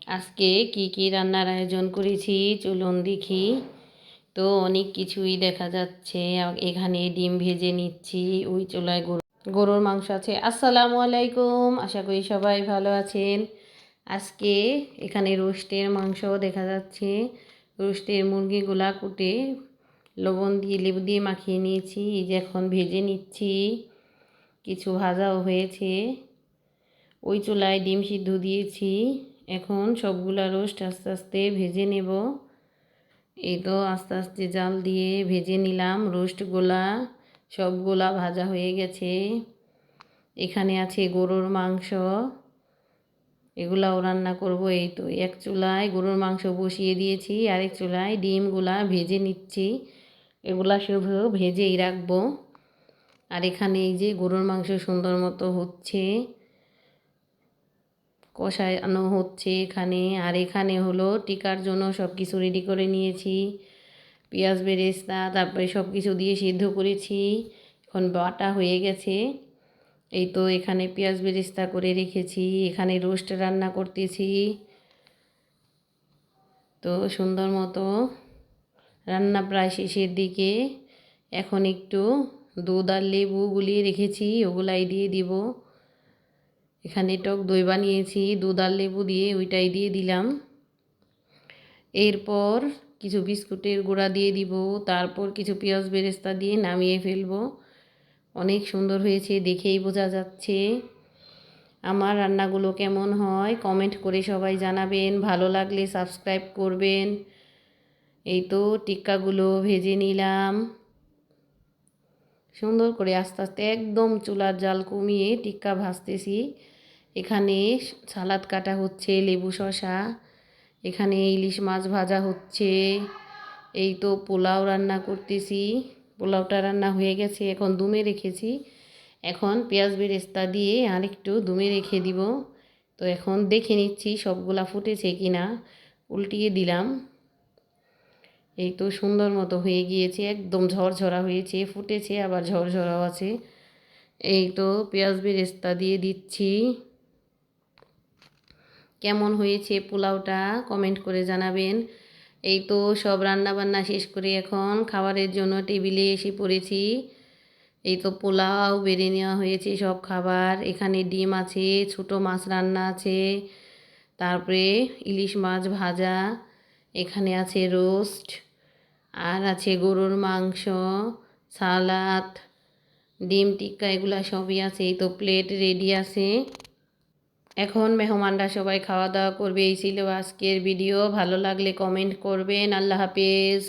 আজকে কি কি রান্নার আয়োজন করেছি চলুন দেখি। তো অনেক কিছুই দেখা যাচ্ছে। এখানে ডিম ভেজে নিচ্ছি, ওই চুলায় গরুর মাংস আছে। আসসালামু আলাইকুম, আশা করি সবাই ভালো আছেন। আজকে এখানে রোস্টের মাংস দেখা যাচ্ছে। রোস্টের মুরগিগুলা কুটে লবণ দিয়ে লেবু দিয়ে মাখিয়ে নিয়েছি, এই যে এখন ভেজে নিচ্ছি। কিছু ভাজাও হয়েছে। ওই চুলায় ডিম সিদ্ধ দিয়েছি। এখন সবগুলা রোস্ট আস্তে আস্তে ভেজে নেব। এই তো আস্তে আস্তে জাল দিয়ে ভেজে নিলাম রোস্টগুলা। সবগুলা ভাজা হয়ে গেছে। এখানে আছে গরুর মাংস, এগুলাও রান্না করব। এই তো এক চুলায় গরুর মাংস বসিয়ে দিয়েছি, আরেক চুলায় ডিমগুলা ভেজে নিচ্ছি। এগুলা শুধু ভেজেই রাখবো। আর এখানে এই যে গরুর মাংস সুন্দর মতো হচ্ছে, কষানো হচ্ছে এখানে। আর এখানে হলো টিকার জন্য সব কিছু রেডি করে নিয়েছি। পেঁয়াজ বেরেস্তা তারপরে সব কিছু দিয়ে সিদ্ধ করেছি, এখন বাটা হয়ে গেছে। এই তো এখানে পেঁয়াজ বেরেস্তা করে রেখেছি, এখানে রোস্ট রান্না করতেছি। তো সুন্দর মতো রান্না প্রায় শেষের দিকে। এখন একটু দুধ আর লেবু গুলিয়ে রেখেছি, ওগুলাই দিয়ে দিব। এখানে টক দই বানিয়েছি দুধ আর লেবু দিয়ে, ওইটাই দিয়ে দিলাম। এরপর কিছু বিস্কুটের গুঁড়া দিয়ে দিব, তারপর কিছু পেঁয়াজ বেরেস্তা দিয়ে নামিয়ে ফেলবো। অনেক সুন্দর হয়েছে, দেখেই বোঝা যাচ্ছে। আমার রান্নাগুলো কেমন হয় কমেন্ট করে সবাই জানাবেন, ভালো লাগলে সাবস্ক্রাইব করবেন। এই তো টিক্কাগুলো ভেজে নিলাম সুন্দর করে, আস্তে আস্তে একদম চুলার জাল কমিয়ে টিক্কা ভাজতেছি। এখানে সালাদ কাটা হচ্ছে, লেবু শসা। এখানে ইলিশ মাছ ভাজা হচ্ছে। এই তো পোলাও রান্না করতেছি, পোলাওটা রান্না হয়ে গেছে, এখন দমে রেখেছি। এখন পেঁয়াজ বেরেস্তা দিয়ে আরেকটু দমে রেখে দিব। তো এখন দেখে নিচ্ছি সবগুলা ফুটেছে কিনা, উল্টিয়ে দিলাম। এই তো সুন্দর মতো হয়ে গিয়েছে, একদম ঝরঝরা হয়েছে, ফুটেছে আবার ঝরঝরাও আছে। এই তো পেঁয়াজ বেরেস্তা দিয়ে দিচ্ছি। কেমন হয়েছে পোলাওটা কমেন্ট করে জানাবেন। এই তো সব রান্না বান্না শেষ করে এখন খাবারের জন্য টেবিলে এসে পড়েছি। এই তো পোলাও বেড়ে নেওয়া হয়েছে সব খাবার। এখানে ডিম আছে, ছোটো মাছ রান্না আছে, তারপরে ইলিশ মাছ ভাজা, এখানে আছে রোস্ট, আর আছে গরুর মাংস, সালাদ, ডিম টিক্কা, এগুলা সবই আছে। এই তো প্লেট রেডি আছে। এখন মেহমানরা সবাই খাওয়া দাওয়া করবে। এই ছিল আজকের ভিডিও, ভালো লাগলে কমেন্ট করবেন। আল্লাহ হাফেজ।